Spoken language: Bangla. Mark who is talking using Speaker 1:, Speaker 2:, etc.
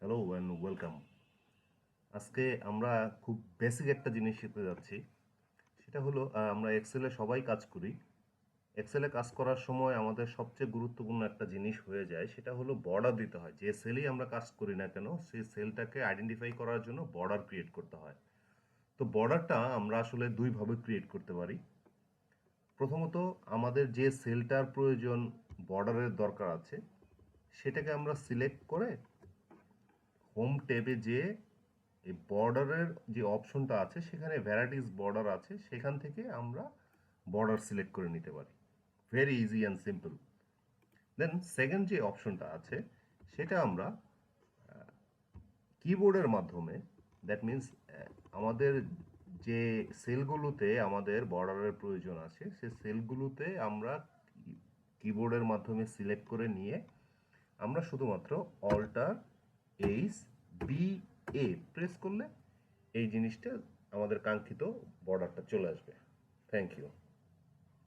Speaker 1: Hello and welcome. আজকে আমরা খুব বেসিক একটা জিনিস শিখতে যাচ্ছি। সেটা হলো আমরা এক্সেলে সবাই কাজ করি। এক্সেলে কাজ করার সময় আমাদের সবচেয়ে গুরুত্বপূর্ণ একটা জিনিস হয়ে যায়, সেটা হলো বর্ডার দিতে হয়। যে সেলেই আমরা কাজ করি না কেন, সেই সেলটাকে আইডেন্টিফাই করার জন্য বর্ডার ক্রিয়েট করতে হয়। তো বর্ডারটা আমরা আসলে দুইভাবে ক্রিয়েট করতে পারি। প্রথমত, আমাদের যে সেলটার প্রয়োজন বর্ডারের দরকার আছে, সেটাকে আমরা সিলেক্ট করে হোম ট্যাবে যেয়ে এই বর্ডারের যে অপশনটা আছে সেখানে ভ্যারাইটিস বর্ডার আছে, সেখান থেকে আমরা বর্ডার সিলেক্ট করে নিতে পারি। Very easy and simple. Then second যে অপশনটা আছে সেটা আমরা কিবোর্ডের মাধ্যমে, দ্যাট মিন্স আমাদের যে সেলগুলোতে আমাদের বর্ডারের প্রয়োজন আছে সেই সেলগুলোতে আমরা কিবোর্ডের মাধ্যমে সিলেক্ট করে নিয়ে আমরা শুধুমাত্র alt H B A press করলে এই জিনিসটা আমাদের কাঙ্ক্ষিত বর্ডারটা চলে আসবে। Thank you.